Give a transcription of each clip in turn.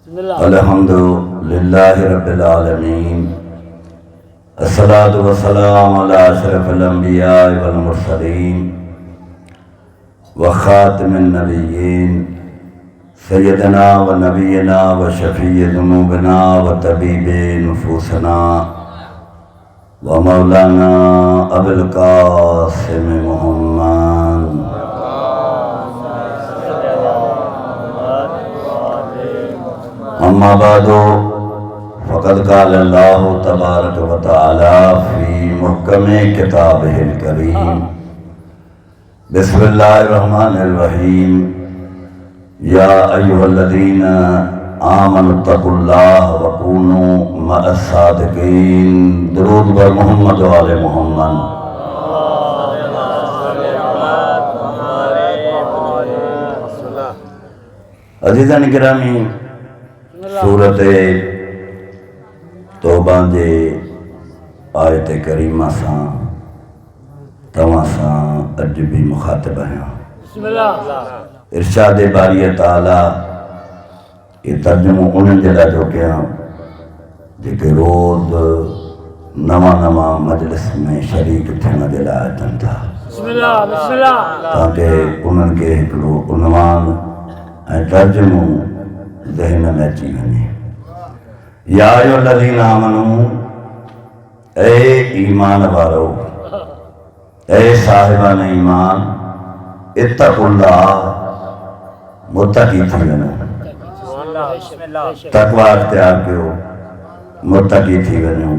अल्हम्दुलिल्लाहि रब्बिल आलमीन अस्सलातु वस्सलामु अला अशरफिल अंबिया वल मुरसलीन व खातिमिन नबिय्यीन सय्यदना व नबियना व शफीय ज़ुनूबना व तबीबे नुफूसना व मौलाना अबुल कासिम मुहम्मद अम्मा बादो फ़क़द क़ाल अल्लाहु तबारक व तआला फ़ी मुहकमे किताबिहिल करीम बिस्मिल्लाहिर रहमानिर रहीम या अय्युहल्लज़ीना आमनुत्तक़ुल्लाह व कूनू मअस सादिक़ीन। दुरूद बर मोहम्मद व आले मोहम्मद। अज़ीज़ान गिरामी, सूरत तौबा जे आयत करीमा सां तव्हां सां अॼु बि मुखातिब आहियां। इरशाद बारी ताला ये तर्जुमो उन्हनि जे लाइ थो कयां जेके रोज़ नवां नवां मजलिस में शरीक थियण जे लाइ अचनि था, ताकि उन्हनि खे हिकिड़ो उनवान ऐं तर्जुमो ज़हन में अची वञे। या अय्युहल्लज़ीना आमनू, ए ईमान वारो, ए साहिबान ईमान, इत्तक़ुल्लाह, मुत्तक़ी थी वञो। तक़वा इख्तियार कयो, मुत्तक़ी थी वञो।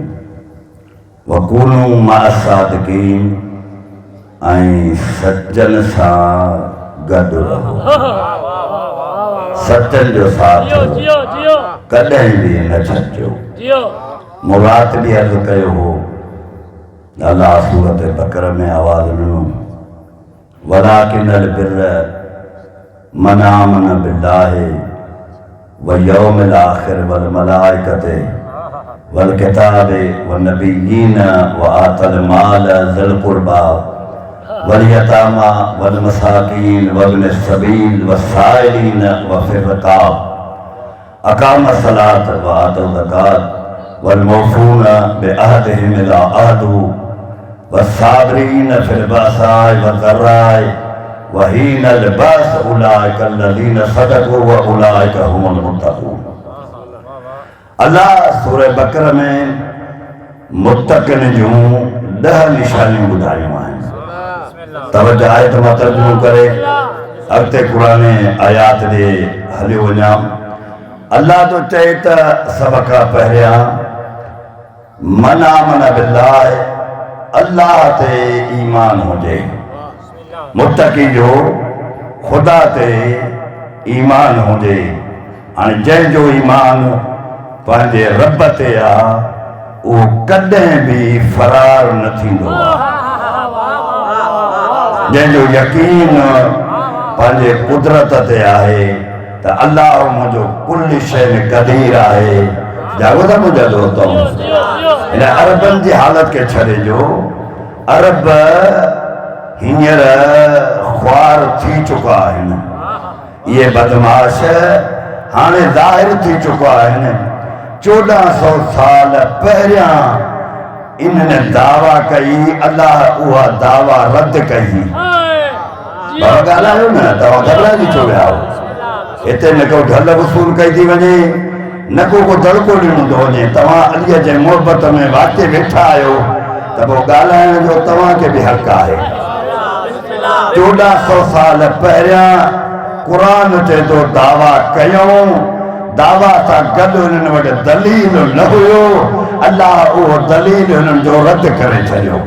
व कूनू मअस सादिक़ीन, ऐं सचनि सां गॾु रहो। सचन जो साथ कॾहिं भी न छॾिजो। मुराद भी अर्ज़ कयो हो, अल्लाह सूरत बकर में आवाज़ ॾिनो, वलाकिनल बिर्र मन आमन बिल्लाहि व यौमिल आखिर वल मलाइकति वल किताबि व नबिय्यीन व आतल माल ज़िल कुर्बा वल यतामा वल मसाकीन वब्न सबील वस्साइलीन व फिर रिकाब अकाम सलात व आतो ज़कात वल मौफून बिअहदिहिम इला अहदहु वस्साबिरीन फिल बअसाइ व ज़र्राइ व हीनल बअस उलाइका अल्लज़ीना सदक़ू व उलाइका हुमुल मुत्तक़ून। अल्लाह सूरह बकर में मुत्तक़िन जूं 10 निशानियूं ॿुधायूं आहिनि। तवज्जो आयत मां तर्जुमो करे अॻिते क़ुरान आयात ॾे हलियो वञां। अल्लाह तो चए त सभ खां पहिरियां मन आमन बिल्लाह, अल्लाह ते ईमान हुजे। मुत्तक़ी जो खुदा ते ईमान हुजे। हाणे जंहिंजो ईमान पंहिंजे रब ते आहे उहो कॾहिं बि फरार न थींदो आहे। जंहिंजो यकीन पंहिंजे कुदरत ते आहे त अल्लाह मुंहिंजो कुल शइ क़दीर आहे। जागो था मुंहिंजा दोस्तों, हिन अरबनि जी हालत खे छॾे जो। अरब हींअर ख्वार थी चुका आहिनि। इहे बदमाश हाणे ज़ाहिर थी चुका आहिनि। 1400 साल पहिरियां इन्हनि दावा कई, अल्लाह उहा दावा रद्द कई। ॻाल्हायो न, तव्हां घबराइजी छो विया हो? हिते न को ढल वसूल कई थी वञे, न को दड़को ॾिनो थो वञे। तव्हां अलीअ जे मोहबत में वाक़ई वेठा आहियो त पोइ ॻाल्हाइण जो तव्हांखे बि हक़ आहे। 1400 साल पहिरियां क़ुरान चए थो दावा कयूं, दावा सां गॾु हुननि वटि दलील न हुयो, अल्लाह उहो दलील हुननि जो रद्द करे छॾियो।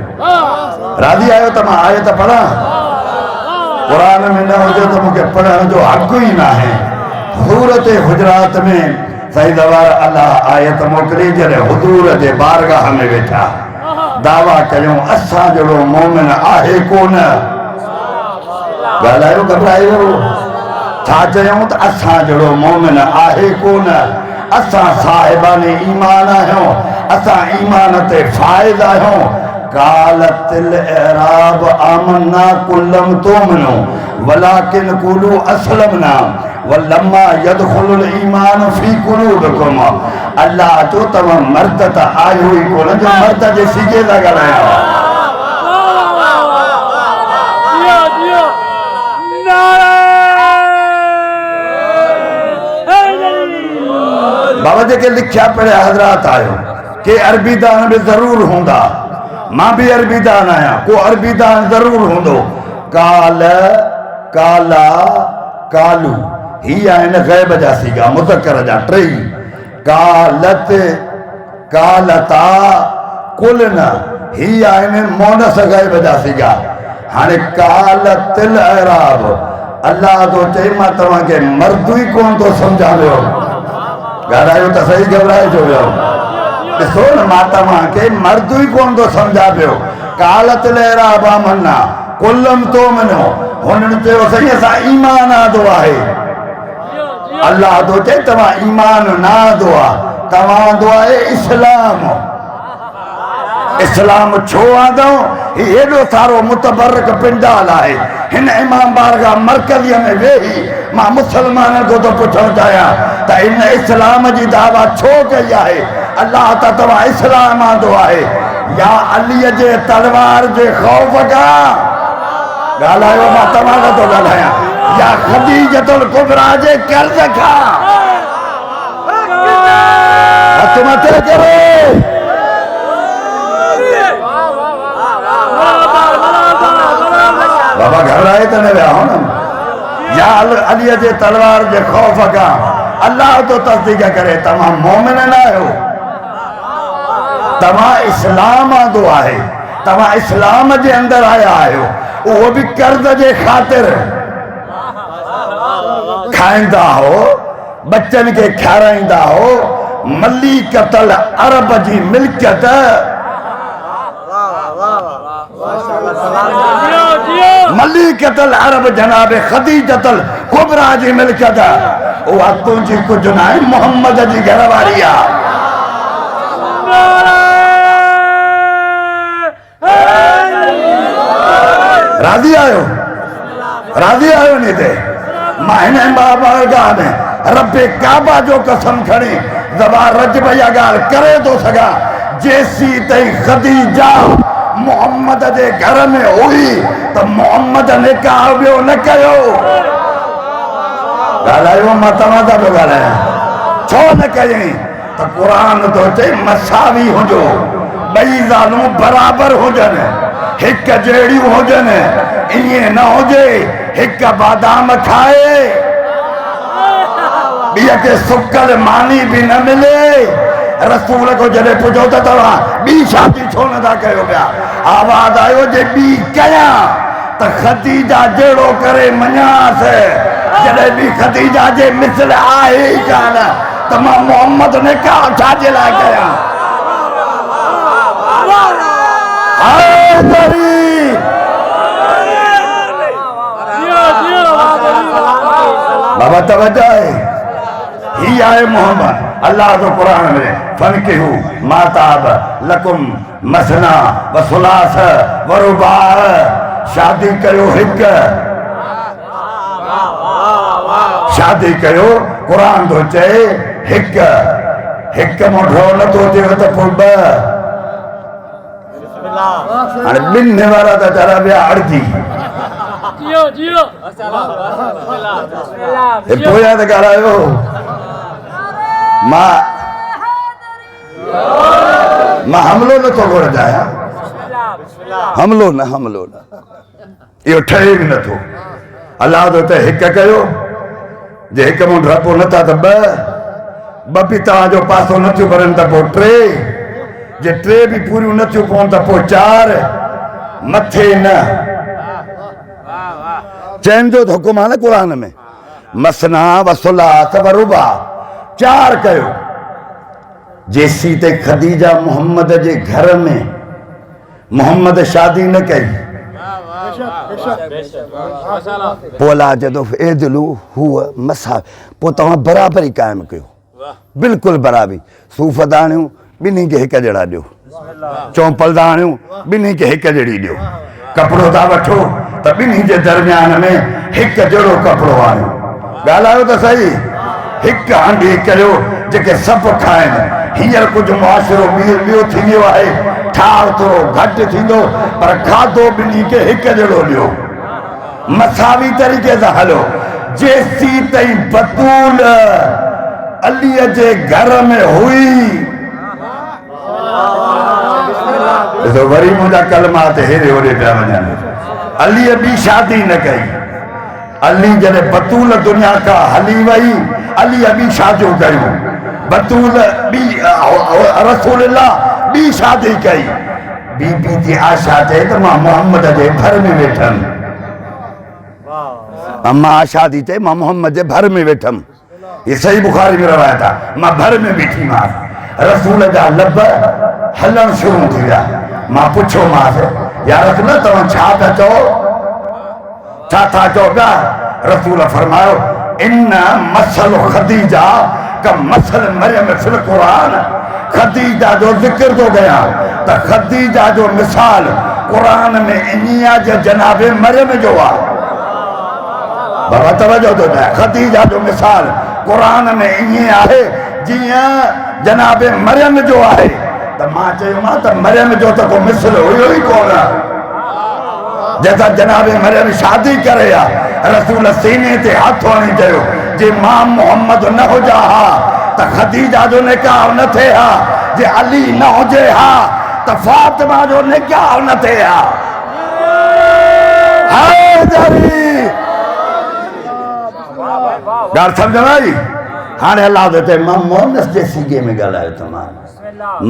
राज़ी आहियो त मां आयत पढ़ां? क़ुरान में न हुजे त मूंखे पढ़ण जो हक़ ई न आहे। सूरत हुजरात में सही दवार अल्लाह आयत मोकिली, जॾहिं हुज़ूर जे बारगाह में वेठा दावा कयूं असां जहिड़ो मोमिन आहे कोन। ॻाल्हायो, घबरायो छा चयूं त असां जहिड़ो मोमिन आहे कोन। असां साहिबाने ईमान आहियूं, असां ईमान ते फ़ाइज़ आहियूं। कालतिल एराब आमन्ना कुल्लम तुमनु वलाकिन कुलू असलमना वल्लम्मा यदखुलुल ईमान फी कुलूबिकुम अल्लाह जो तम मर्द त आयो ही कोन जो मर्द जे सीगे दा गलाया बाबा जी के लिखा पढ़े हजरात आयो के अरबी दान भी जरूर होंदा मां भी अरबी दान आया को अरबी दान जरूर होंदो काल काला कालू ही आइन गैब जा सीगा मुज़क्कर जा ट्रई कालत कालता कुलना ही आइन मोनस गैब जा सीगा हाने कालतिल अराब अल्लाह तो चई मां तवा के मर्द ही कोन तो समझा लियो गारायो त सही घबराए जो वियो ॾिसो न मां तव्हां के मर्द ही कोन तो समझा पियो कालतिल अराब मन्ना कुलम तो मनो हुननि चयो सही असां ईमान आंदो आहे अल्लाह तो चए तव्हां ईमान न आंदो आहे तव्हां आंदो आहे इस्लाम इस्लाम छो आंदो हेॾो सारो मुतबरक पिंडाल आहे हिन इमाम बारगाह मरकज़ीअ में वेही मां मुसलमाननि को तो पुछणु चाहियां त हिन इस्लाम जी दावा छो कई आहे अल्लाह त तव्हां इस्लाम आंदो आहे या अलीअ जे तलवार जे ख़ौफ़ खां गालायो मां तव्हां खां थो ॻाल्हायां या ख़दीजतुल कुबरा जे कर्ज़ खां हथ मथे करे बाबा घबराए त न विया हो न या अलीअ जे तलवार जे ख़ौफ़ खां अल्लाह तो तस्दीक करे तव्हां मोमिन न आहियो तव्हां इस्लाम आंदो आहे तव्हां इस्लाम जे अंदरि आया आहियो वो भी कर्ज जे खातिर खाईंदा हो बच्चन के खाराईंदा हो मलिकतल अरब जी मिल्कियत मलिकतल अरब जनाब खदीजतल कुबरा जी मिल्कियत वो तुंहिंजी कुझु न आहे मोहम्मद जी घरवारी आहे राजी आयो नी ते मां हिन बारगाह में रब्बे काबा जो कसम खणी ज़बान रजब या ॻाल्हि करे थो सघां जेसी ताईं ख़दीजा मोहम्मद जे घर में हुई त मोहम्मद निकाह ॿियो न कयो ॻाल्हायो मां तव्हां सां पियो ॻाल्हायां छो न कयईं त क़ुरान थो चए मसावी हुजो ॿई ज़ालूं बराबर हुजनि हिक जहिड़ियूं हुजनि ईअं न हुजे हिक बादाम खाए ॿिए खे सुकल मानी भी न मिले रसूल को जॾहिं पुछो त तव्हां ॿी शादी छो नथा कयो पिया आवाज़ आयो जे ॿी कयां त ख़दीजा जहिड़ो करे मञासि जॾहिं ॿी ख़दीजा जे मिसल आहे ई कान त मां मोहम्मद निकाह छाजे लाइ कयां बाबा तवज्जो है ही आए मोहम्मद अल्लाह तो कुरान में फनकिहु माताब लकुम मसना व सुलास व रुबा शादी कयो हिक शादी कयो कुरान तो चए हिक हिक मोढो न तो थिए त पोइ ॿ हाणे ॿिनि वारा त जरा विया अड़जी पोयां त ॻाल्हायो मां हमलो नथो घुरजायां हमलो न इहो ठहे बि नथो अल्लाह तो त हिक कयो जे हिक मूं डपो नथा त ॿ बि तव्हांजो पासो नथियूं भरनि त पोइ टे जे टे भी पूरियूं नथियूं पवनि त पोइ चार मथे न चैन जो हुकुम आहे न कुरान में मसना वसुलात व रुबा चार कयो जेसी ते खदीजा मोहम्मद जे घर में मोहम्मद शादी न कई पोला जदो एदलू हुआ मसा पो तव्हां बराबरी कायम कयो बिल्कुल बराबरी सूफ़ दाणियूं बिन्ही के हिक जड़ा दियो चौंपल दाणियूं बिन्ही के हिक जड़ी दियो कपड़ो था वठो त बिन्ही जे दरमियान में हिक जड़ो कपड़ो आयो ॻाल्हायो त सही। हिकु हांडी करियो जेके सभु खाइनि। हींअर कुझु मुआशिरो ॿियो थी वियो आहे, ठाव थोरो घटि थींदो पर खाधो ॿिन्ही खे हिकु जहिड़ो ॾियो, मसावी तरीक़े सां हलो। जेसी ताईं बतूल अलीअ जे घर में हुई, वरी मुंहिंजा कलमात हेॾे होॾे पिया वञनि। अलीअ ॿी शादी न कई। अली जॾहिं बतूल दुनिया खां हली वई, अलीअ ॿी शादियूं कयूं। बतूल ॿी रसूलुल्लाह ॿी शादी कई। बीबी जी आशा चए त मां मोहम्मद जे घर में वेठमि। अम्मा आशा थी चए मां मोहम्मद जे घर में वेठमि। ये सही बुखारी में रवायत आहे। मां घर में बीठी मां, रसूल जा लब हलण शुरू थी विया। मां पुछियोमांसि या रसूल तव्हां छा था चओ, छा था चओ पिया? रसूल फरमायो इन मसल खदीजा का मसल मरियम फिल कुरान। खदीजा जो जिक्र तो गया त खदीजा जो मिसाल कुरान में इनिया जे जनाबे मरियम जो आहे। बाबा तवजो तो ॾिया, खदीजा जो मिसाल कुरान में ईअं आहे जीअं जनाबे मरियम जो आहे। त मां चयोमांसि त मरियम जो त को मिसल हुयो ई कोन जैसा जनाबे मरियम शादी करे आ। रसूल सीने ते हथ हणी चयो जे मां मोहम्मद न हुजा हा त खदीजा जो निकाह न थे हा, जे अली न हुजे हा त फातिमा जो निकाह न थे हा। ॻाल्हि सम्झ में आई? हाणे अलाह ते मां मोनस जे सीगे में ॻाल्हायो तमामु।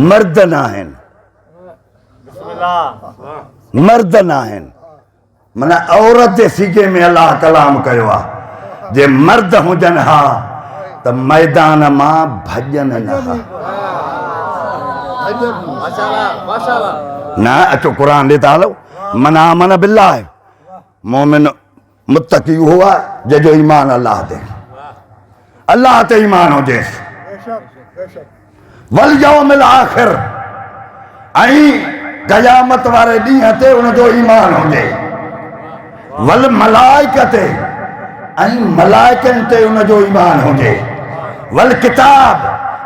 मर्द न आहिनि, मर्द न आहिनि, माना औरत जे सीगे में अलाह कलाम कयो आहे। जे मर्द हुजनि हा त मैदान मां भॼनि न हा। न अचो क़ुरान ॾे था हलो। मना मन बिल्लाह आहे, मोमिन मुत्तकी उहो आहे जंहिंजो ईमान अलाह ते, अलाह ते ईमान हुजेसि। वल यौमिल आखिर, ऐं क़यामत वारे ॾींहं ते उनजो ईमान हुजे। वल मलाइकते, ऐं मलाइकनि ते उनजो ईमान हुजे। वल किताब,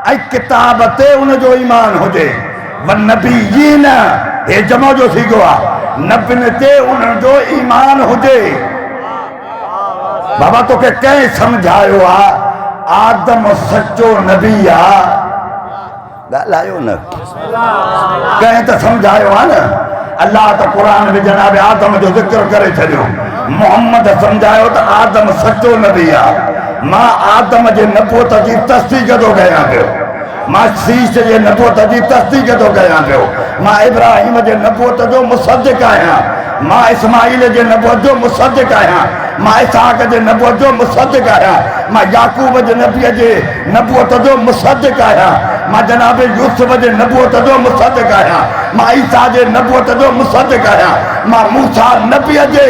ऐं किताब ते उनजो ईमान हुजे। वन नबीयीन, हे जमो जो सीगो आहे, नबियुनि ते उनजो ईमान हुजे। बाबा तोखे कंहिं सम्झायो आहे आदम सचो नबी आहे? ॻाल्हायो न, कंहिं त सम्झायो आहे न। अल्लाह त क़ुरान में जनाब आदम जो ज़िक्र करे छॾियो। मोहम्मद सम्झायो त आदम सचो नबी आहे। मां आदम जे नबूवत जी तस्दीक थो कयां पियो, मां शीश जे नबूवत जी तस्दीक थो कयां पियो, मां इब्राहिम जे नबूवत जो मुसद्दिक़ आहियां, मां इस्माइल जे नबूवत जो मुसद्दिक़ आहियां, मां इसहाक जे नबूवत जो मुसद्दिक़ आहियां, मां याकूब जे नबीअ जे नबूवत जो मुसद्दिक़ आहियां, मां जनाब यूसुफ जे नबूवत जो मुसद्दिक़ आहियां, मां ईसा जे नबूवत जो मुसद्दिक़ आहियां, मां मूसा नबीअ जे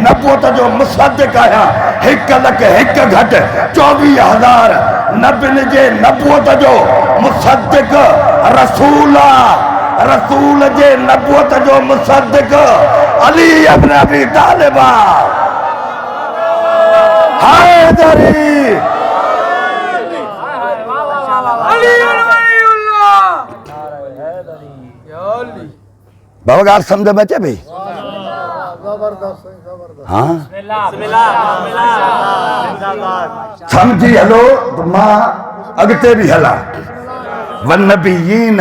नबूवत जो मुसद्दिक़ आहियां। 1,01,000 घटि 24,000 नबियुनि जे नबूवत जो मुसद्दिक़ रसूल आहे। रसूल जे नबूवत जो मुसद्दिक़ अली इब्न अबी तालिब आहे। हैदरी बाबा ॻाल्हि सम्झ में अचे भई? हाँ समझी हलो तो मां अॻिते बि हलां। वन नबीयीन,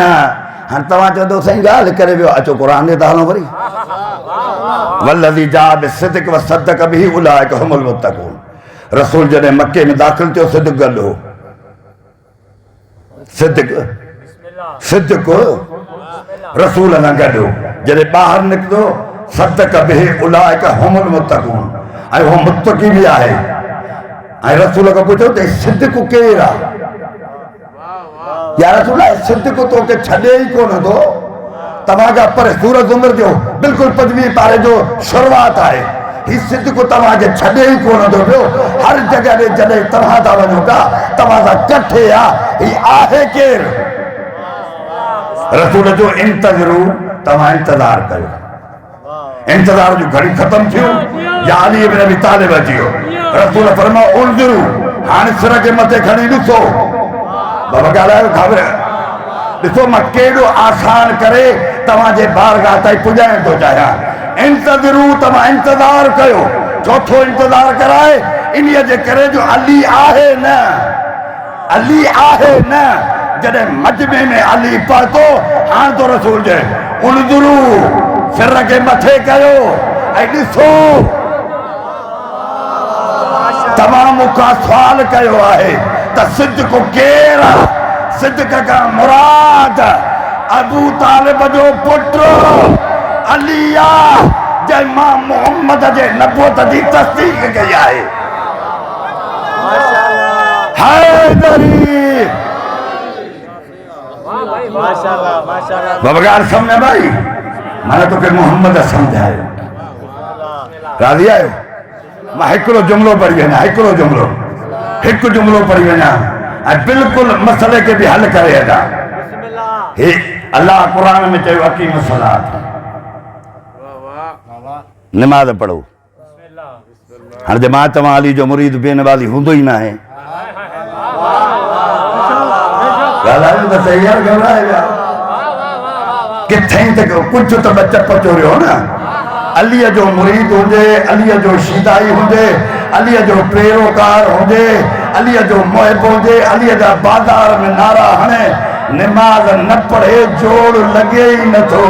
हाणे तव्हां चवंदो साईं ॻाल्हि करे वियो, अचो क़ुरान ते था हलूं वरी। वल्लज़ी जा बिस्सिद्क़ व सद्दक़ बिही उलाइक हुमुल मुत्तक़ून। रसूल जॾहिं मके में दाख़िल थियो सिद्दीक़ गॾु हो। सिद्दीक़ रसूल सां गॾु जॾहिं ॿाहिरि निकितो सद्दक़ बिही उलाइक हुमुल मुत्तक़ून, ऐं उहो मुत्तक़ी बि आहे। ऐं रसूल खां पुछो त सिद्दीक़ केरु आहे? या रसूल सिद्दीक़ तोखे छॾे ई कोन थो, तव्हांजा पर सूरत उमर जो बिल्कुलु 25 पारे जो शुरूआत आहे। ही सिद्दीक़ तव्हांखे छॾे ई कोन थो पियो। हर जॻह ते जॾहिं तव्हां था वञो था तव्हां सां कठे आहे, ही आहे केरु? रसूल जो इंतज़ारू, तव्हां इंतज़ार कयो। इंतज़ार जो घड़ी ख़त्म थियो या अली इब्न अबी तालिब अची वियो। रसूल फरमाओ उनजुरु हाणे सिर के मथे खणी ॾिसो बाबा ॻाल्हायो ख़बर ॾिसो मां केॾो आसान करे तव्हांजे बारगाह ताईं पुॼाइण थो चाहियां इंतज़रू तव्हां इंतज़ार कयो चौथो इंतज़ार कराए इन्हीअ जे करे जो अली आहे न जॾहिं मजमे में अली पहुतो हाणे तो रसूल जे उनजुरु सिर के मथे कयो ऐं ॾिसो तमाम मूंखां सुवाल कयो आहे त सिद्दक़ केरु आहे सिद्दक़ खां मुराद अबू तालिब जो पुटु अली आहे जंहिं मां मोहम्मद जे नबूवत जी तस्दीक कई आहे हैदरी बाबा ॻाल्हि सम्झ भाई माना तोखे मोहम्मद सम्झायो राज़ी आहियो मां हिकिड़ो जुमिलो पढ़ी वञा हिकु जुमिलो पढ़ी वञा ऐं बिल्कुलु मसइले खे बि हल करे अदा हे अल्लाह क़ुर में चयो अक़ीम सलात नमाज़ पढ़ो हाणे जे मां चवां अली जो मुरीद बेनवाज़ी हूंदो ई न आहे ॻाल्हायो त सही आहे घबराए किथे त कुझु त चप चोरियो न अलीअ जो मुरीद हुजे अलीअ जो शीदाई हुजे अलीअ जो पैरोकार हुजे अलीअ जो मुहिब हुजे अलीअ जा बाज़ार में नारा हणे नमाज़ न पढ़े जोड़ लॻे ई नथो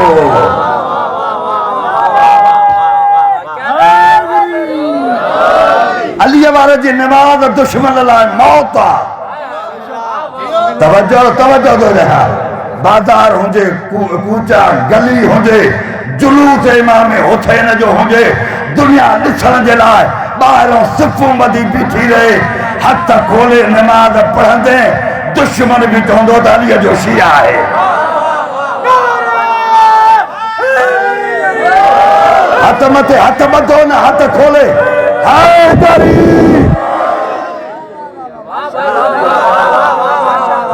अलीअ वारे जी नमाज़ दुश्मन लाइ मौत आहे तवज्जो तो रहा बाज़ार हुजे कूचा गली हुजे जुलूस इमाम हुसैन जो हुजे दुनिया ॾिसण जे लाइ ॿाहिरों सिफ़ूं ॿधी बीठी रहे हथ खोले नमाज़ पढ़ंदे दुश्मन भी चवंदो त अलीअ जो शिया आहे हथ मथे हथ ॿधो न हथ खोले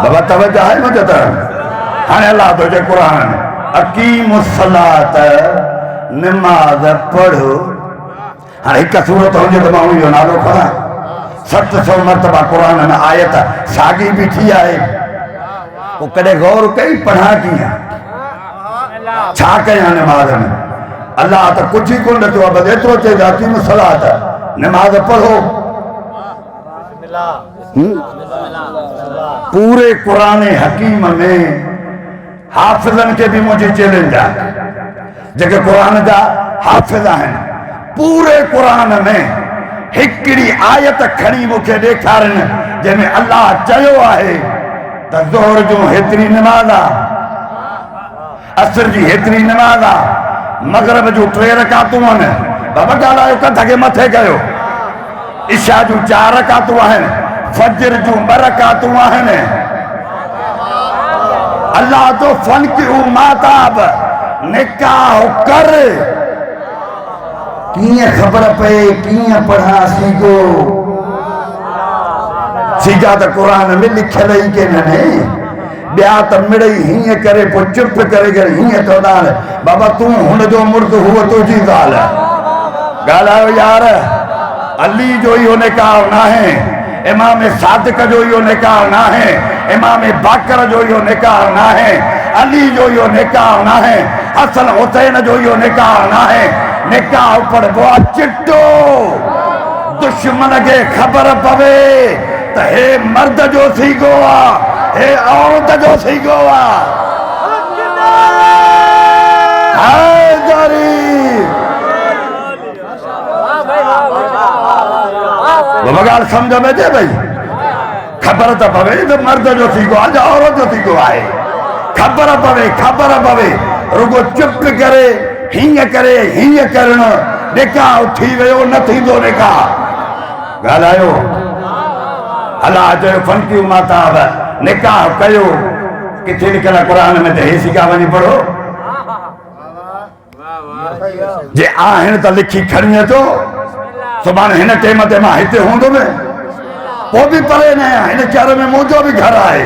बाबा तवज्जो आहे मुंहिंजे तरफ़ हाणे अल्लाह तो जे क़ुर अकीम सलात नमाज़ पढ़ो हाणे हिकु सूरत हुजे त मां उनजो नालो खणा 700 मरतबा क़ुर में आयत साॻी बीठी आहे पोइ कॾहिं गौर कई पढ़ा कीअं छा कयां नमाज़ में अल्लाह त कुझु ई कोन नथो आहे बसि एतिरो चए अकीम सलात नमाज़ पढ़ो पूरे कुरान हकीम में हाफ़िज़न के भी मुझे चैलेंज है जेके कुरान जा हाफ़िज़ आहिनि पूरे कुरान में हिकिड़ी आयत खणी मूंखे ॾेखारनि जंहिंमें अल्लाह चयो आहे त ज़ोहर जूं हेतिरी नमाज़ आहे असर जी हेतिरी नमाज़ आहे मगरिब जूं 3 रकातूं आहिनि बाबा ॻाल्हायो कंध खे मथे कयो इशा जूं 4 रकातूं आहिनि फजर जूं 2 रकातूं आहिनि अल्लाह तो फन की माताब निकाह कर किए खबर पे किए पढ़ा सीखो सीखा तो कुरान में लिखल ही के ने ब्या त मिड़ई हिय करे पो चुप करे करे हिय तो दाल बाबा तू हुन जो मुर्द हुआ तो जी गाल गालायो यार अली जो ही निकाह ना है इमाम सादिक जो यो निकाह ना है इमाम बाकर जो यो निकाह ना है अली जो यो निकाह ना है हसन हुसैन जो यो निकाह ना है निकाह पर वो चिट्टो दुश्मन के खबर पवे तो हे मर्द जो सी गोवा हे औरत जो सी गोवा बगाल समझ में दे भाई खबर तो पवे तो मर्द जो थी गो आज औरत जो थी गो आए खबर पवे रुगो चुप करे हिय करण निकाह थी वियो न थींदो निकाह ॻाल्हायो अल्लाह जो फनकी माता निकाह कयो किथे लिखल कुरान में तो हे सिका वञी पढ़ो जे आहिनि त लिखी खणी अचो सुभाणे हिन टेम ते मां हिते हूंदुमि पोइ बि परे न आहियां हिन शहर में मुंहिंजो बि घर आहे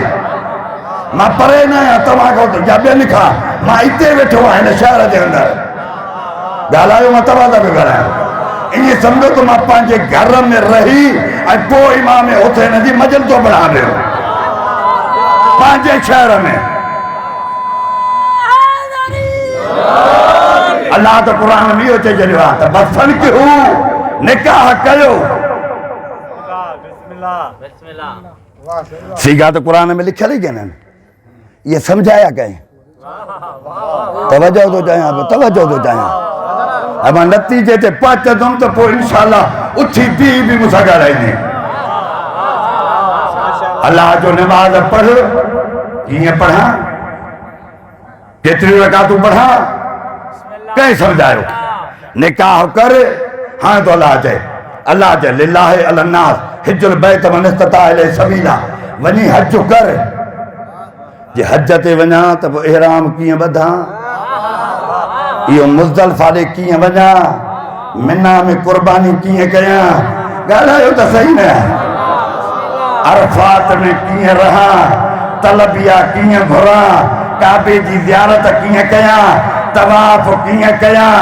मां परे न आहियां तव्हां खां या ॿियनि खां मां हिते वेठो आहियां हिन शहर जे अंदरि ॻाल्हायो मां तव्हां सां बि ॻाल्हायां ये समझो तुम पंहिंजे घर में रही ऐं पोइ इमाम हुसैन जी मजल तो बढ़ा रहे हो पंहिंजे शहर में। अल्लाह तो कुरान में इहो चई छॾियो आहे त बसन के हू निकाह कयो। सीगा तो कुरान में लिखियल ई कोन्हनि, ये समझाया कहीं। तवज्जो तो चाहियां, तवज्जो तो चाहियां। अब नतीजे ते पहुचंदुमि त पोइ इंशाअल्लाह उथी पी भी मूंसां ॻाल्हाईंदी। अल्लाह जो नमाज़ पढ़, कीअं पढ़ां, केतिरियूं रकातूं पढ़ां, कंहिं सम्झायो। निकाह कर, हाणे तो अल्लाह चए लिल्लाहि अलन्नास हिज्जुल बैत मन इस्तता इलैहि सबीला, वञी हज कर। जे हज ते वञा त पोइ इहराम कीअं ॿधां, इहो मुज़दलिफ़ा ॾे कीअं वञा, मिना में क़ुर्बानी कीअं कयां, ॻाल्हायो त सही न। अरफात में कीअं रहां, तलबिया कीअं घुरां, काबे जी ज़ियारत कीअं कयां, तवाफ़ कीअं कयां।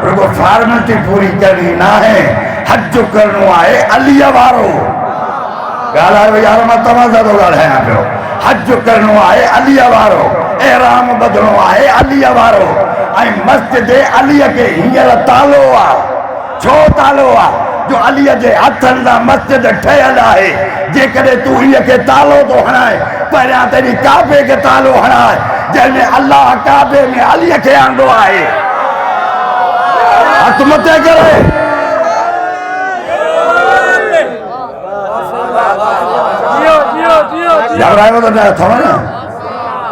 रुगो फॉर्मेलिटी पूरी करणी न आहे, हज करणो आहे अलीअ वारो। ॻाल्हायो यार, मां तव्हां सां थो ॻाल्हायां पियो। हज करणो आहे अलीअ वारो, एहराम ॿधणो आहे अलीअ वारो। ऐं मस्जिद अलीअ खे हींअर तालो आहे। छो तालो आहे? जो अलीअ जे हथनि सां मस्जिद ठहियल आहे। जेकॾहिं तूं हीअ खे तालो थो हणाए, पहिरियां तेरी काबे खे तालो हणाए, जंहिंमें अल्लाह काबे में अलीअ खे आंदो आहे। हथ मथे करे घबरायो त न अथव न।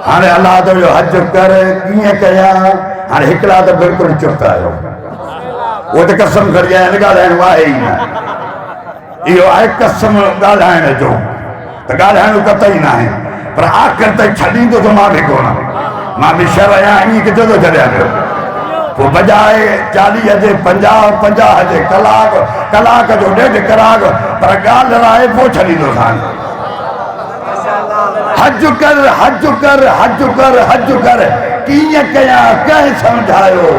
हाणे अल्लाह जो हज कर, कीअं कयां। हाणे हिकिड़ा त बिल्कुलु चुप आहियो, उहो त कसम खणी आया आहिनि, ॻाल्हाइणो आहे ई न। इहो आहे कसम ॻाल्हाइण जो, त ॻाल्हाइणो कतई न आहे, पर आख़िर ताईं छॾींदो त मां बि कोन। मां बि शर आहियां, ईअं किथे थो छॾियां पियो। पोइ बजाए 40 जे 50 जे कलाक जो 1.5 कलाक, पर ॻाल्हि लाइ पोइ छॾींदोसांइ। हज कर, हज कर, हज कर, हज कर, कीअं कयां, कंहिं सम्झायो।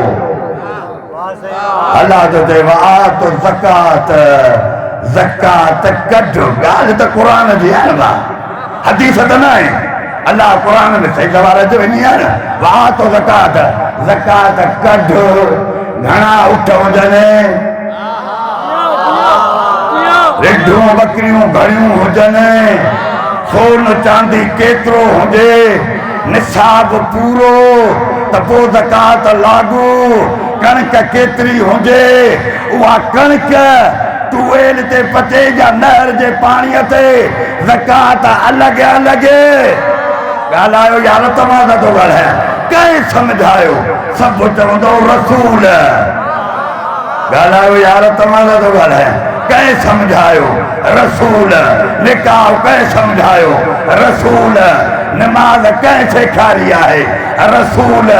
अल्लाह जो चए वआत ज़कात, ज़कात कढ। ॻाल्हि त क़ुरान जी आहे न, हदीस त न आहे। अल्लाह क़ुरान में सही सवाल अची वेंदी आहे न, वआत ज़कात, ज़कात कढ। घणा उठ हुजनि, रिढूं बकरियूं घणियूं हुजनि, सोन चांदी केतिरो हुजे, निसाब पूरो त पोइ ज़कात लागू। कणक केतिरी हुजे, उहा कणक टूएल ते पचे या नहर जे पाणीअ ते, ज़कात अलॻि अलॻि। ॻाल्हायो यार, तव्हां सां थो ॻाल्हायां, कंहिं सम्झायो। सभु चवंदो रसूल। ॻाल्हायो यार, तव्हां सां थो ॻाल्हायां, कंहिं सम्झायो। रसूल। निकाह कंहिं सम्झायो। रसूल। नमाज़ कंहिं सेखारी आहे। रसूल।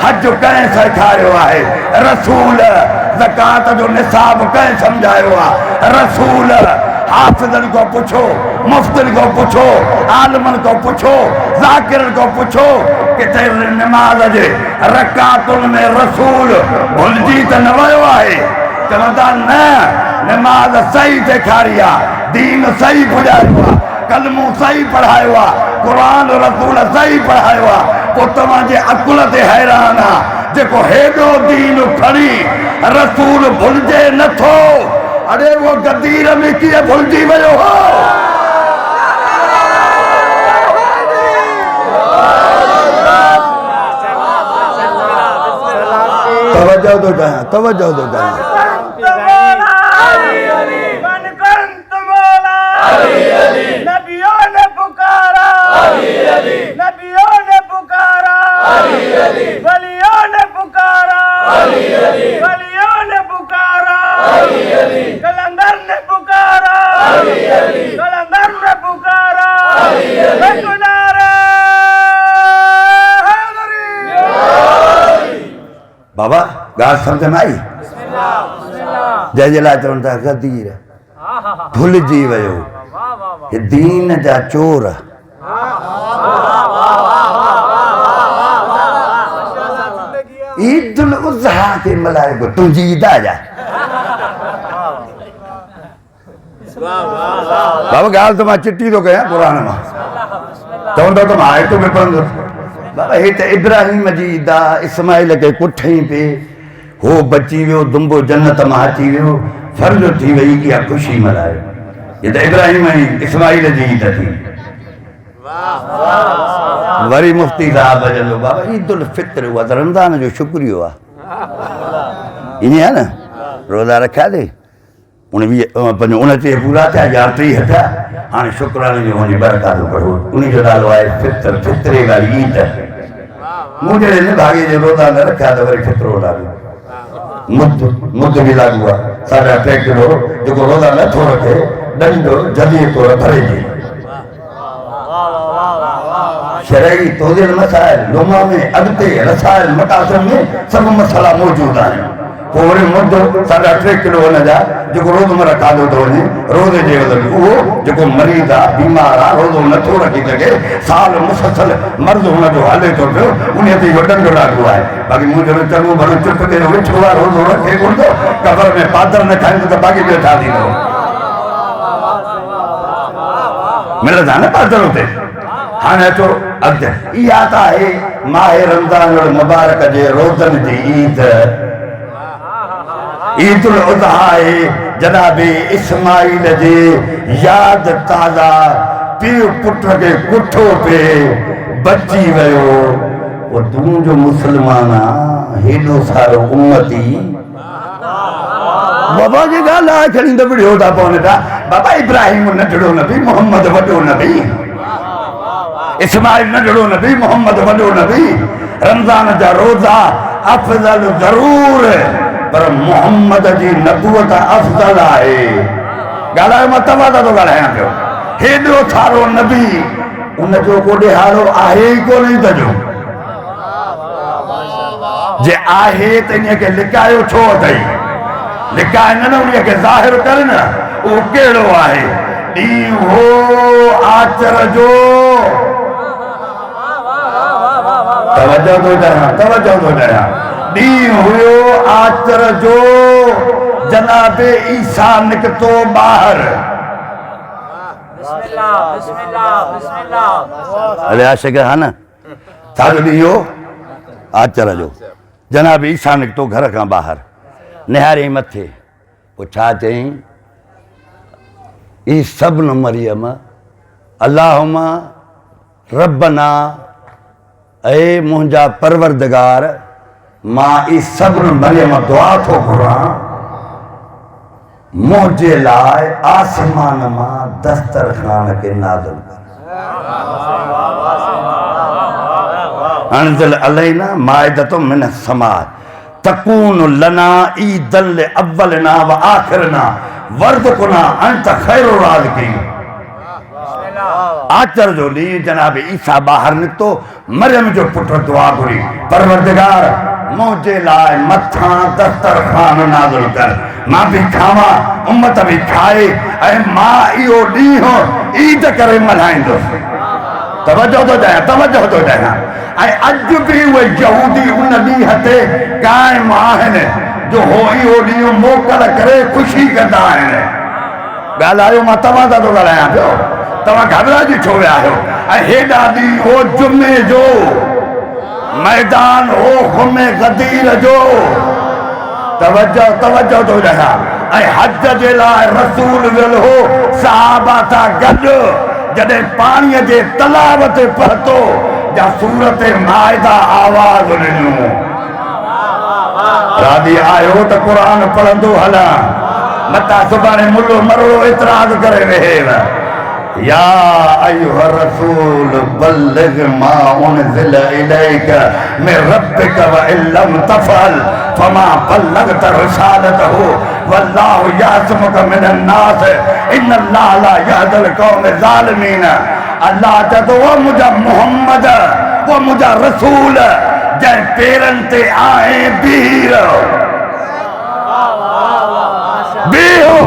हज कंहिं सेखारियो आहे। रसूल। ज़कात जो निसाब कंहिं सम्झायो आहे। रसूल। हाफ़िज़नि को पुछो, मुफ़्तिन को पुछो, आलिमनि को पुछो, ज़ाकिरनि को पुछो, किथे नमाज़ जे रकातुनि में रसूल भुलिजी त न वियो आहे। चवंदा न, नमाज़ सही सेखारी आहे, दीन सही ॿुधायो आहे, कलमो सही पढ़ायो आहे, क़ुरान रसूल सही पढ़ायो आहे। पोइ तव्हांजे अकुल ते हैरान आहे, जेको हेॾो दीन खणी रसूल भुलिजे नथो। अरे वो गदीर में कीअं भुलिजी वियो हो। तवज्जो तो चाहिए, तवज्जो तो चाहिए। नबियों ने पुकारा, नबियों ने पुकारा, वलियों ने पुकारा, वलियों ने पुकारा, कलंदर ने पुकारा, कलंदर ने पुकारा, बाबा ॻाल्हि सम्झ में आई? जंहिंजे लाइ चवनि था गदीर भुलिजी वियो, हे दीन जा चोर। ईद उल अज़हा के मल्हाइबो तुंहिंजी ईद आहे। बाबा गाल तो मां चिट्ठी तो कया कुरान मां चवंदो तो मां आयतूं में पढ़ंदो बाबा हे त इब्राहिम जी दा इस्माइल के पुठई पे हो बची वियो दुंबो जन्नत मां अची वियो फर्ज थी वई इहा ख़ुशी मल्हायो ये त इब्राहिम ऐं इस्माइल जी ईद थी वरी मुफ्ती साहब चवंदो बाबा ईद उल फित्र उहा त रमज़ान जो शुक्रियो आहे ईअं आहे न रोज़ा रखिया थी 29 पूरा थिया या 30 थिया हाणे शुक्राने जो वञी बरकात पढ़ो उन जो नालो आहे फित्र फित्रे वारी ईद मूं जहिड़े निभागे जे रोज़ा न रखिया त वरी फित्रो लागू मुद बि लागू आहे 3.5 किलो जेको रोज़ा नथो रखे ॾंडो जदीअ तौरु भरिजे शरई तोज़िल मसाइल लुमा में अॻिते रसाइल मकासद में सभु मसाला मौजूद आहिनि पोइ वरी मुद 3.5 किलो हुन जा जेको रोज़मर्रा खाधो थो वञे रोज़े जे बदिरां उहो जेको मरीज़ आहे बीमार आहे रोज़ो नथो रखी सघे साल मुसलसल मर्ज़ हुनजो हले थो पियो उन ते इहो ॾंडो लागू आहे बाक़ी मूं जहिड़ो चङो भलो चुप ते वेठो आहे रोज़ो रखे कोन थो कबर में पादर न खाईंदो त बाक़ी ॿियो छा थींदो मिलंदा न पादर हुते हाणे अचो अॻिते इहा त आहे माहे रमज़ान मुबारक जे रोज़नि जी ईद ईद उल अज़हा आहे जनाब इस्माइल जे यादि ताज़ा पीउ पुट खे कुठो पे बची वियो पोइ तूं जो मुस्लमान आहे हेॾो सारो उम्मती बाबा जी ॻाल्हि आहे खणी त विड़ियो था पवनि था बाबा इब्राहिम नंढड़ो नबी मोहम्मद वॾो नबी इस्माइल नंढड़ो नबी मोहम्मद वॾो नबी रमज़ान जा रोज़ा अफ़ज़ल ज़रूर पर मोहम्मद जी नबूवत अफ़ज़ल आहे ॻाल्हायो मां तव्हां सां थो ॻाल्हायां पियो हेॾो सारो नबी उनजो को ॾेहाड़ो आहे ई कोन त जो जे आहे त इन खे लिकायो छो अथई लिकाए न उन खे ज़ाहिर कर न उहो कहिड़ो आहे ॾींहुं हो आचर जो तवजो थो ॾियां ॾींहुं हुयो आचर जो जनाब ईसा निकितो ॿाहिरि अरे आशिक़ हा न छाजो ॾींहुं हो आचर जो जनाब ईसा निकितो घर खां ॿाहिरि निहारे मथे पोइ छा चयईं ई सब्न मरियम अल्लाहुम्मा रब्बना ऐ मुंहिंजा परवरदिगार मां ई सब्न मरियम दुआ थो घुरां मुंहिंजे लाइ आसमान मां दस्तरखान खे नाज़िल कर अनज़िल अलैना माइदतुम मिन समा तकून लना ईदल अव्वलना व आखिरना वर्ज़क़ना अंत खैरुर राज़िक़ीन आचर जो ॾींहुं जनाब ईसा ॿाहिरि निकितो मरियम जो पुट दुआ घुरी परवरदिगार मुंहिंजे लाइ मथां दस्तरखान नाज़िल कर मां बि खावां उम्मत बि खाए ऐं मां इहो ॾींहुं ईद करे मल्हाईंदुसि तवजो थो ॾियां ऐं अॼु बि उहे यहूदी उन ॾींहं ते क़ाइमु आहिनि जो हो इहो ॾींहुं मोकल करे ख़ुशी कंदा आहिनि ॻाल्हायो मां तव्हां सां थो ॻाल्हायां पियो तव्हां घबराइजी छो विया आहियो ऐं हेॾा ॾींहं हो जुमे जो मैदान हो ख़ुमे गदीर जो तवजो थो ॾियां ऐं हज जे लाइ रसूल वियल हो सहाबा सां गॾु जॾहिं पाणीअ जे तलाब ते पहुतो जा सूरत माइदा आवाज़ ॾिनियूं राधी आयो त क़ुरान पढ़ंदो हलां मता सुभाणे मुल्लो मरो एतिराज़ करे वेहेव या अय्युहा रसूल बल्लिग मा उनज़िल इलैक मिन रब्बिक व इल्लम तफ़अल फमा बल्लगत रिसालतहु वल्लाहु यासमुक मिनन नास इन्नल्लाह ला यहदिल कौम ज़ालिमीन अल्लाह चतो वो मुझा मोहम्मद वो मुझा रसूल जंहिं पेरनि ते आहे बीह रहो बीहो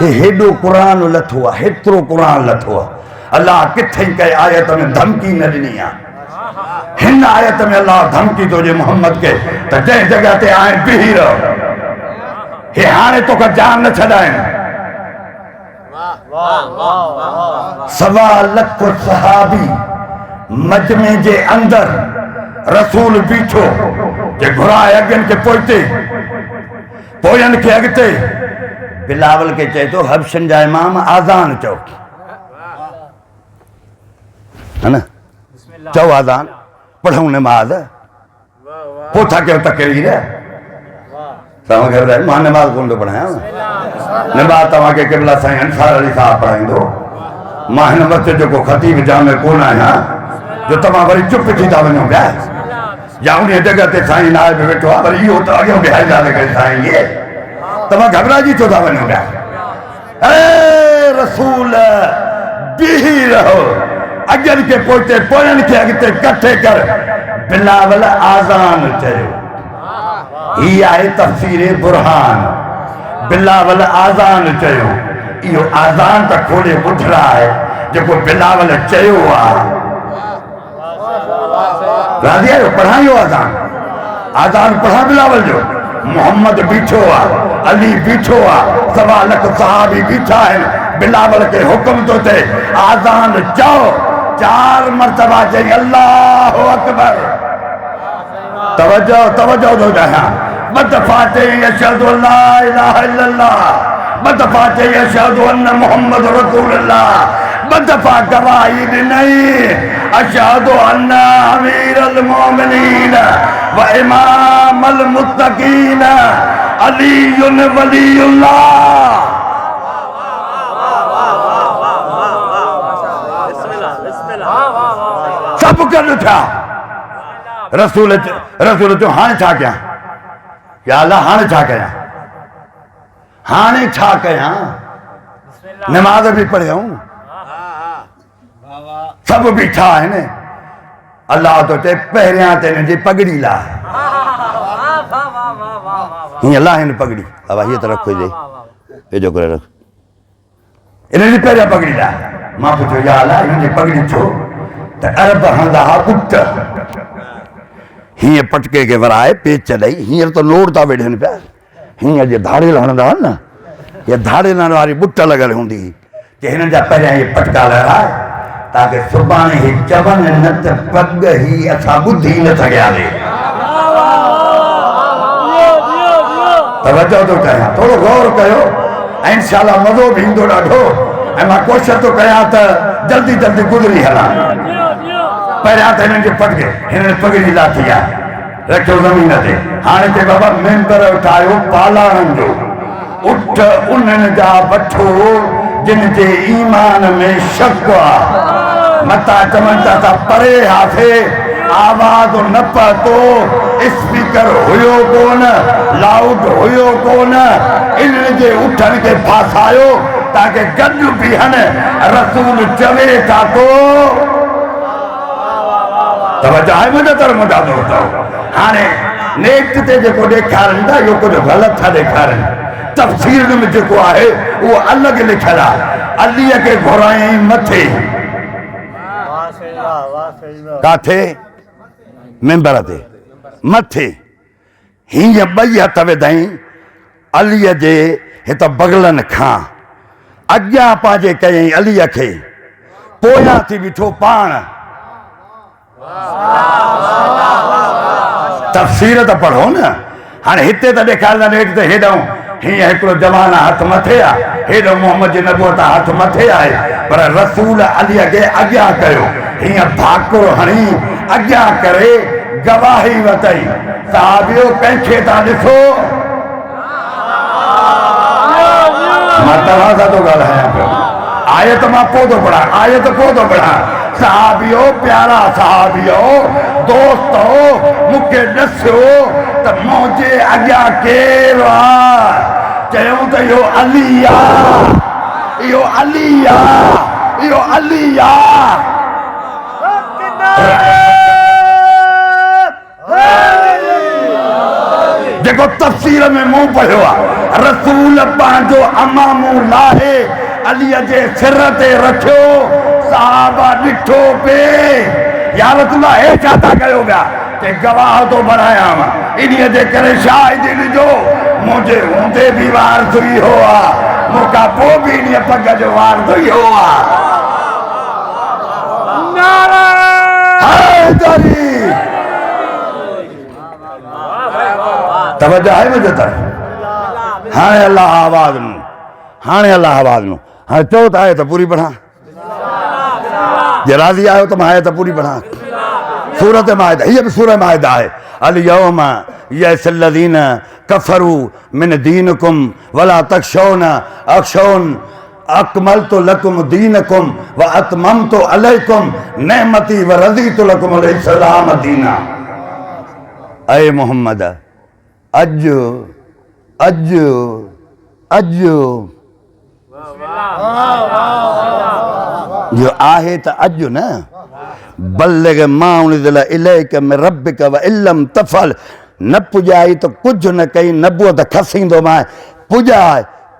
हेॾो क़ुरान लथो आहे हेतिरो क़ुरान लथो आहे अल्लाह किथे कंहिं आयत में धमकी न ॾिनी आहे हिन आयत में अल्लाह धमकी थो ॾिए मोहम्मद खे त जंहिं जॻह ते आहे बीह रहो हे हाणे तोखे जान न छॾाइनि। सवा लख सहाबी मजमे जे अंदर रसूल बीठो जे घुराए अॻियनि खे पोइते पोयनि खे अॻिते। बिलावल खे चए थो हबशन जा इमाम आज़ान चओ, है न, चओ आज़ान पढ़ूं नमाज। पोइ था कयो तकरीर, तव्हां खे ॿुधायो मां नमाज कोन थो पढ़ायां, नमाज तव्हांखे क़िबला साईं अंसार अली साहब पढ़ाईंदो। मां हिन मस्जिद जो को ख़तीब जामे कोन आहियां जो तव्हां वरी चुप थी था वञो पिया, या उन जॻह ते साईं नाइब वेठो आहे वरी इहो त अॻियां बिहारींदा करे साईं इहे तव्हां घबराइजी छो था वञो पिया। ए रसूल बीही रहो, अॻियनि खे पोइते पोयनि खे अॻिते कठे कर। बिलावल आज़ान चयो, ही आहे तफ़सीर बुरहान। बिलावल आज़ान चयो, इहो आज़ान त खोले ॿुधड़ा आहे जेको बिलावल चयो आहे। राज़ी आहियो? पढ़ां इहो आज़ान, आज़ान पढ़ां बिलावल जो। मोहम्मद बीठो आहे, अली बीठो आहे, सवा लख सहाबी बीठा आहिनि। बिलावल खे हुकुम थो थिए आज़ान चओ। 4 मरतबा चई अल्लाहु अकबर। तवज्जो तवज्जो थो चाहियां। ॿ दफ़ा चई अशहदु अल्ला इलाहा इल्लल्लाह, ॿ दफ़ा चई अशहदु अन्न मुहम्मद रसूलुल्लाह, ॿ दफ़ा गवाही ॾिनई अशहदु अन्न अमीरुल मोमिनीन व इमामुल मुत्तकीन अलीयुन वलीयुल्लाह। सब गॾु थिया। रसूल चयो हाणे छा कयां? या अल्लाह हाणे छा कयां? हाणे छा कयां? नमाज भी पढ़ियूं, सब बीठा आहिनि। अल्लाह तो चए पहिरियां ते हिन जी पगड़ी लाइ। हीअं अल्लाह हिन पगड़ी बाबा हीअ त रखो वेझो करे रख, हिन जी पहिरियां पगड़ी लाइ। मां पुछियो या अल्लाह हिन जी पगड़ी छो? त अरब हंधा हा ॿुट, हीअं पटके खे वराए पेच ॾेई हींअर त लोड़ था वेठनि पिया, हीअं जे धाड़ेल हणंदा हुआ न, इहा धाड़ेल वारी ॿुट लॻल हूंदी कि हिननि जा पहिरियां इहे पटका लहराए ताकि सुभाणे ही चवनि न त पग ही असां ॿुधी न सघियासीं। तवज्जो थो चाहियां, थोरो गौर कयो ऐं इंशाअल्लाह मज़ो बि ईंदो ॾाढो। ऐं मां कोशिशि थो कयां त जल्दी जल्दी गुज़री हलां। पहिरियां त हिननि जे पटके हिननि पगड़ी लाथी आहे, रखियो ज़मीन ते। हाणे चए बाबा मेंबर उठायो पालाणनि जो, उठ उन्हनि जा वठो जिन जे ईमान में शक आहे। मता चवनि था त परे हाथे आवाज़ न पतो, स्पीकर हुयो कोन, लाउड हुयो कोन। इन्हनि जे उठनि खे फासायो ताकि गॾु बीहनि। रसूल चवे था तो तवज्जो आहे मुंहिंजे तरफ़ मुंहिंजा दोस्त। हाणे नेट ते जेको ॾेखारनि था इहो कुझु ग़लति था ॾेखारनि। तफ़सीर में जेको आहे उहो अलॻि लिखियलु आहे। अलीअ खे घुरायईं मथे, काथे? मेंबर ते मथे। हीअं ॿई हथ विधाई अलीअ जे हित बगलनि खां, अॻियां पंहिंजे कयईं अलीअ खे, पोयां थी बीठो पाण। तफ़सीर त पढ़ो न। हाणे हिते त ॾेखारींदा नेठ ते हेॾऊं हीअं हिकिड़ो जवान हथ मथे आहे, हेॾो मोहम्मद जी नबूअत हथ मथे आहे, पर रसूल अलीअ खे अॻियां कयो। हीअं भाकुर हणी अॻियां करे गवाही वरितई। साहिबियो कंहिंखे था ॾिसो? मां तव्हां सां थो ॻाल्हायां पियो। आयत मां पोइ थो पढ़ां, आयत पोइ थो पढ़ां। साहिबियो, प्यारा साहिबियो, दोस्तो, मूंखे ॾसियो त मुंहिंजे अॻियां केरु आहे? चयूं त इहो अली आहे, इहो अली आहे, इहो अली आहे। जेको तफ़सीर में मूं पढ़ियो आहे, रसूल पंहिंजो अमामू लाहे अलीअ जे सिर ते रखियो। साहबा ॾिठो पे या रसूल हे छा था कयो पिया? ते गवाह थो बणायां, इन्हीअ जे करे शाहिदी ॾिजो मुझे हूंदे भी वार धुई हो मुका पो भी नी पग जो वार धुई हो हैदरी तवज्जो है मुझे तर हाँ अल्लाह आवाज नु हाँ अल्लाह आवाज नु हाँ चो तो आए तो पूरी पढ़ा जे राजी आयो तो माए तो पूरी पढ़ा सूरत माइदा ये भी सूरह माइदा है अल यौम यसल्लज़ीन कफरू मिन दीनकुम वला तखशौन अखशौन अकमलतु लकुम दीनकुम व अतममतु अलैकुम नेमती व रज़ीतु लकुम अल इस्लाम दीना। ऐ मोहम्मद अज अज अज जो आहे त अज न बल्लिग मा उनज़िला इलैका मिन रब्बिका व इल्लम तफ़अल न पुॼाई त कुझु न कई नबूअत खसींदो मां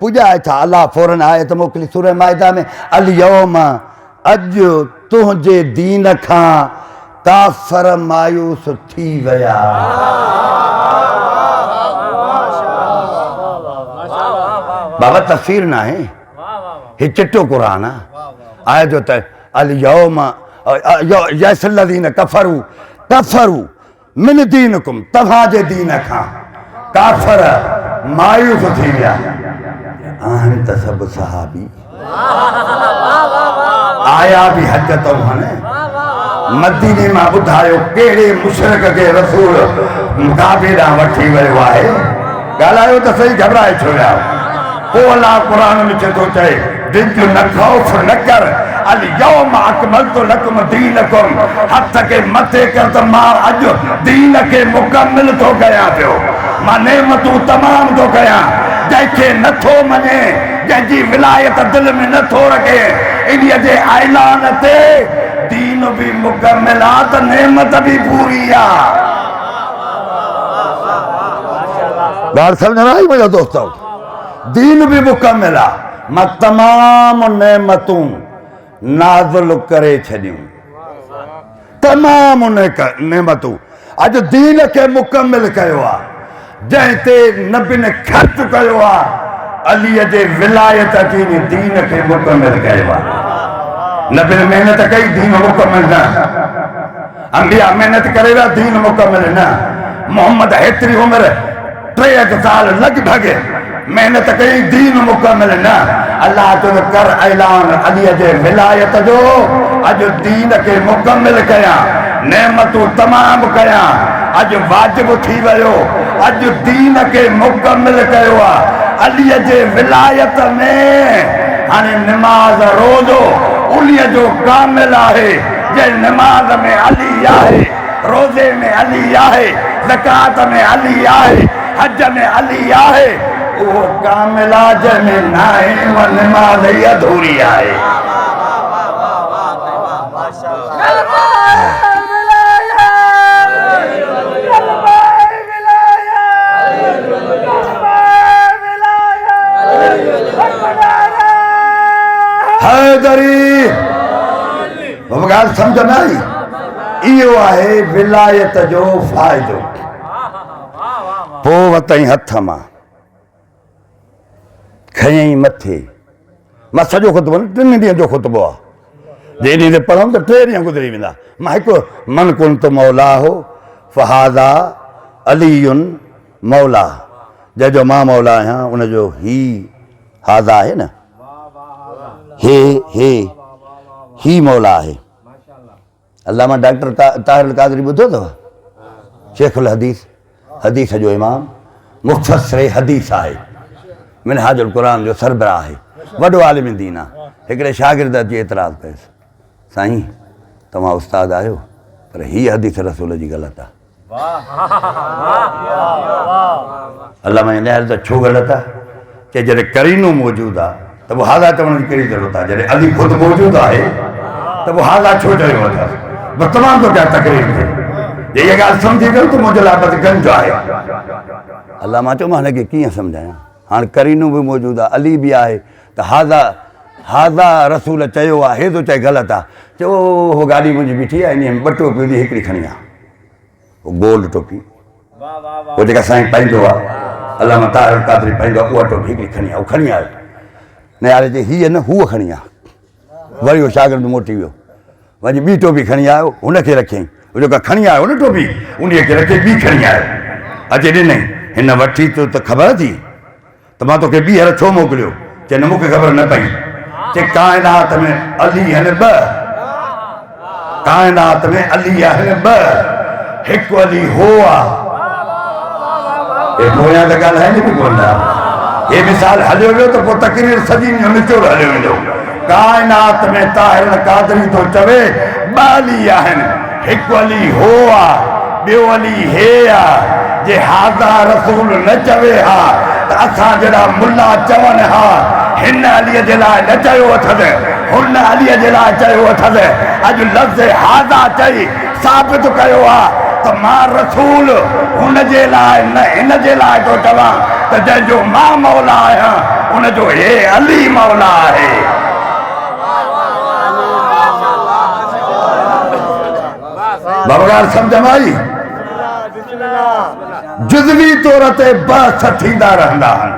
पुॼाए था अलाह फौरन आयत मोकिली सूरह माइदा में अल यौम अॼु तुंहिंजे दीन खां काफ़र मायूस थी विया। बाबा तफ़सीर न आहे ही चिट्टो क़ुरान आहे जो त अल यौम यसल्लज़ीन कफरू मिन दीनकुम तव्हांजे दीन खां काफ़र मायूस थी विया आहिनि त सभु सहाबी आया बि हज तो हाणे मदीने मां ॿुधायो कहिड़े मुशरिक खे रसूल काबे ॾांहुं वठी वियो आहे ॻाल्हायो त सही घबराए छो विया पोइ अलाह क़ुरान में छो चए दिल न खौफ न कर अल यौम अकमलतु लकुम दीनकुम हथ के मथे कर त मां अॼु दीन खे मुकमिल थो कयां पियो मां नेमतूं तमाम थो कयां जंहिंखे नथो मञे जंहिंजी विलायत दिलि में नथो रखे इन्हीअ जे ऐलान ते दीन बि मुकमिल आहे त नेमत बि पूरी आहे। ॻाल्हि सम्झ न आई मुंहिंजो दोस्तो दीन भी मुकमिल आहे मां तमाम नेमतूं नाज़िल करे छॾियूं तमाम नेमतूं अॼु दीन खे मुकमिल कयो आहे जंहिं ते नबी ने ख़र्च कयो आहे अलीअ जे विलायत जी दीन खे मुकमिल कयो आहे नबी ने महिनत कई दीन मुकमिल न अंबिया महिनत करे विया दीन मुकमिल न मोहम्मद हेतिरी उमिरि 63 साल लॻभॻि मेहनत कई दीन मुकमिल न अल्लाह तो कर ऐलान अली जे विलायत जो अज दीन के मुकमिल कया नेमतूं तमाम कया अज वाजिब थी वियो अज दीन के मुकमिल कयो अली जे विलायत में हाने नमाज रोज़ो उन्हीअ जो कामिल आहे जे नमाज में अली आहे रोज़े में अली आहे ज़कात में अली आहे हज में अली आहे वो कामिला जंहिंमें नाहे व नमाज़ ई अधूरी आहे। हैदरी बाबा ॻाल्हि सम्झ न आई इहो आहे विलायत जो फ़ाइदो पोइ वतई हथ मां खयई मथे मां सॼो ख़ुतबो न 3 ॾींहं जो ख़ुतबो आहे जे ॾींहं ते पढ़ूं त 3 ॾींहं गुज़री वेंदा मां हिकु मन कुंत मौला हो फ़हादा अलीयुन मौला जंहिंजो मां मौला आहियां उनजो ही हाज़ा आहे न ही मौला आहे। अल्लामा डॉक्टर ताहिर कादरी ॿुधो अथव शेखुल हदीस जो इमाम मुफ़स्सिर हदीस आहे मिनहाजुल क़ुरान जो सरबराह आहे वॾो आलिम दीन आहे हिकिड़े शागिर्द अची एतिराज़ कयुसि साईं तव्हां उस्ताद आहियो पर हीअ हदीस रसूल जी ग़लति आहे। अल्लामा हिन त छो ग़लति आहे कि जॾहिं करीनो मौजूदु आहे त पोइ हाज़ा चवण जी कहिड़ी ज़रूरत आहे जॾहिं अली ख़ुदि मौजूदु आहे त पोइ हाज़ा छो चयो अथसि बसि तमामु थो क्या तकलीफ़ थिए जे इहा ॻाल्हि सम्झी वियो त मुंहिंजे लाइ बसि गंज आहे। अलाह मां चयो मां हिनखे कीअं सम्झायां हाणे करीनो बि मौजूदु आहे अली बि आहे त हाज़ा रसूल चयो आहे हे थो चए ग़लति आहे चयो हो गाॾी मुंहिंजी बीठी आहे इन में 2 टोपियूं हिकिड़ी खणी आहे वो गोल टोपी वो जेका साईं पाईंदो आहे अल्लामा ताहिर कादरी पंहिंजो उहा टोपी हिकिड़ी खणी आहे, उहा खणी आयो न यार जे हीअ न हूअ खणी आहे। वरी उहो शागिर्द मोटी वियो, वञी ॿी टोपी खणी आयो, हुनखे रखियईं, जेका खणी आयो न टोपी उन खे रखे ॿी खणी आयो, अचे ॾिनई, हिन वठी तो त ख़बर थी त मां तोखे ॿीहर छो मोकिलियो? चए न मूंखे ख़बर न पई। चए काइनात में अली आहिनि ॿ, काइनात में अली आहिनि ॿ, हिकु अली हो आहे। पोयां त ॻाल्हाइनि बि कोन था, हे मिसाल हलियो वियो त पोइ तकरीर सॼी निचोड़ हलियो वेंदो। काइनात में ताहिर कादरी थो चवे ॿ अली आहिनि, हिकु अली हो आहे, ॿियो अली हे आहे। जे हाज़ा रसूल न चवे हा त असां जहिड़ा मुला चवनि हा हिन अलीअ जे लाइ न चयो अथसि, हुन अलीअ जे लाइ चयो अथसि। अॼु लफ़्ज़ हाज़ा चई साबित कयो आहे त मां रसूल हुन जे लाइ न हिन जे लाइ थो चवां त जंहिंजो मां मौला आहियां उनजो हे अली मौला आहे। बाबा सम्झ में आई? जुज़वी तौर ते बहस थींदा रहंदा आहिनि,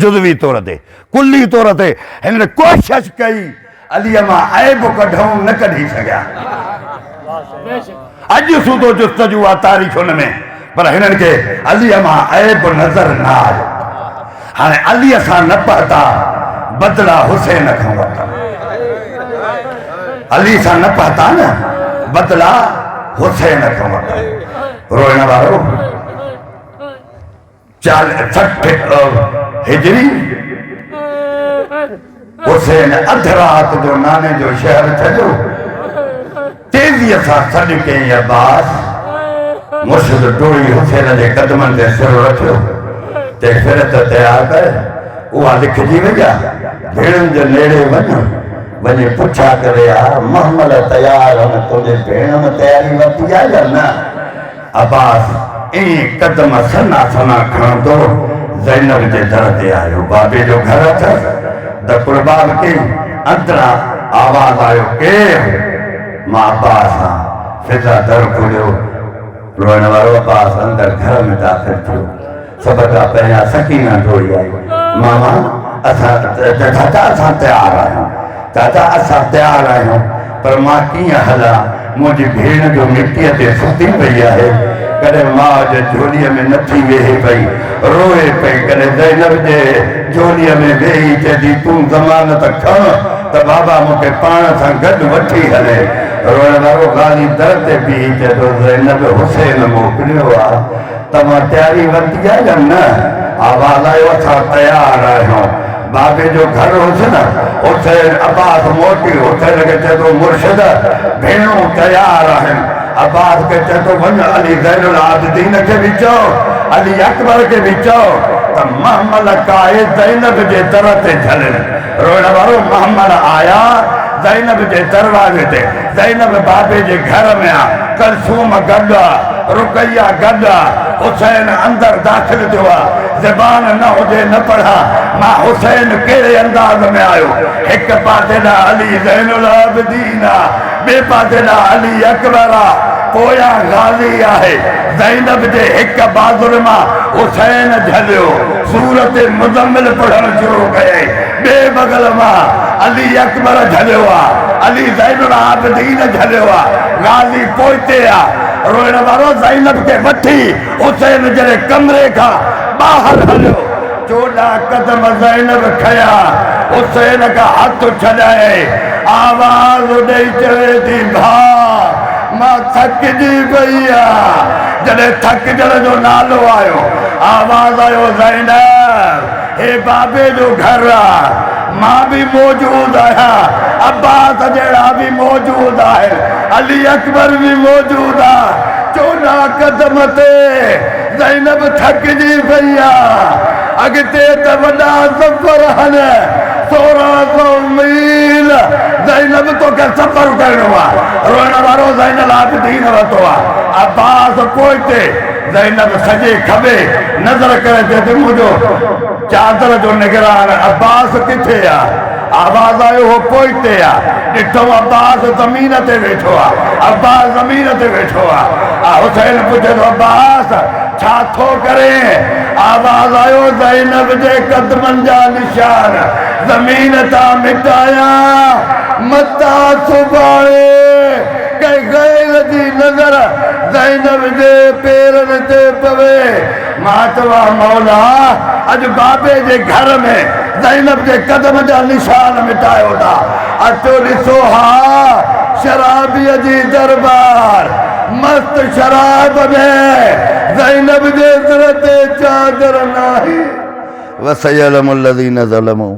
जुज़वी तौर ते, कुल्ली तौर ते हिन कोशिश कई अलीअ मां ऐब कढूं, न कढी सघिया। अॼु सूदो जुस्तजू आहे तारीख़ुनि में, पर हिननि खे अलीअ मां ऐब नज़र न आयो। हाणे अलीअ सां न पहुता, बदिला हुसैन खां वरिता। अली सां न पहुता न, बदिला हुसैन खां वरिता। रोइण वारो 60 हिजरी हुसैन अध रात जो नाने जो शहर छॾियो, तेज़ीअ सां सॾु कयईं अब्बास। मुर्शिद टोड़ी हुसैन जे कदमनि ते सिर रखियो, ते फिरत तयारु कर, उहा लिखजी वई आहे। भेणुनि जे नेड़े वञी पुछा करे आ मोहम्मद तयार हुन तुंहिंजे भेण में तयारी वरिती आहे या न? अब्बास ईअं कदम सन्हा सन्हा खणंदो ज़ैनब जे दर ते आयो। बाबे जो घर अथसि त कुर्बान कई, अंदरां आवाज़ आयो केरु? मां अब्बास सां। फिज़ा दर खोलियो, रोइण वारो अब्बास अंदर घर में दाख़िल थियो। सभ खां पहिरियां सकीना डोड़ी आई। मामा असां चाचा असां तयारु आहियूं, चाचा असां तयारु आहियूं, पर मां कीअं हलां? मुंहिंजी भेण जो मिटीअ ते सुती पई आहे, कॾहिं मां जे झोलीअ में नथी वेहे पई, रोए पई, कॾहिं ज़ैनब जे झोलीअ में वेही चए थी तूं ज़मानत खण त बाबा मूंखे पाण सां गॾु वठी हले। रोइण वारो गाली दर ते बीही चए थो ज़ैनब हुसैन मोकिलियो आहे, तव्हां तयारी वरिती आहे या न? आवाज़ आयो असां तयारु आहियूं। बाबे जो घर हुयुसि न, हुसैन अब्बास मोटी हुसैन खे चए थो मुर्शिद भेणूं तयारु आहिनि। अब्बास खे चए थो वञ अली ज़ैनुल आबिदीन खे बि चओ, अली अकबर खे बि चओ त मोहम्मद काए ज़ैनब जे दर ते झलनि। रोइण वारो मोहम्मद आया ज़ैनब जे दरवाज़े ते, ज़ैनब बाबे जे घर में आहे, कलसूम गॾु आहे, रुकैया गॾु आहे। हुसैन अंदर दाख़िल थियो आहे, ज़बान न हुजे न पढ़ा, मां हुसैन कहिड़े अंदाज़ में आयो? हिक पासे ॾांहुं अली ज़ैनुल आबिदीन आहे, ॿिए पासे ॾांहुं अली अकबर आहे, पोयां गाज़ी आहे। ज़ैनब जे हिक बाज़ुर मां हुसैन झलियो, सूरत मुज़म्मिल पढ़णु शुरू कयईं, ॿिए बगल मां अली अकबर झलियो आहे, अली ज़ैनुल आबिदीन झलियो आहे, गाज़ी पोइते आहे। रोइण वारो ज़ैनब खे वठी हुसैन जे कमरे खां ॿाहिरि हलियो, 14 कदम ज़ैनब खया, हुसैन खां हथ छॾाए आवाज़ ॾेई चवे थी भाउ मां थकिजी पई आहियां। जॾहिं थकिजण जो नालो आयो, आवाज़ आयो ज़ैनब हे बाबे जो घर आहे, मां बि मौजूद आहियां, अब्बास जहिड़ा बि मौजूद आहिनि, अली अकबर बि मौजूद आहे। 14 कदम ते ज़ैनब थकिजी पई आहे, अॻिते त वॾा सफ़र आहिनि, 1600 मील ज़ैनब तोखे सफ़र करिणो आहे। रोइण वारो ज़ैनुल आबिदीन वरितो आहे, अब्बास पोइते। ज़ैनब सॼे खबे नज़र करे चए थी मुंहिंजो चादर जो निगरान अब्बास किथे आहे? आवाज़ आयो हो पोइते आहे, ॾिठो अब्बास ज़मीन ते वेठो आहे, अब्बास ज़मीन ते वेठो आहे। हुसैन पुछे थो अब्बास छा थो करे आवाज आयो ज़ैनब जे कदमनि जा निशान ज़मीन ता मिटाया मता सुभाणे के गैर जी नज़र ज़ैनब जे पेरनि ते पवे मां चवां मौला अज बाबे जे घर में ज़ैनब जे कदम जा निशान मिटायो था अचो ॾिसो हा शराबीअ जी दरबार मस्त शराब में ज़ैनब जे सिर ते चादर नाहे वसयलमुल लज़ीन ज़लमू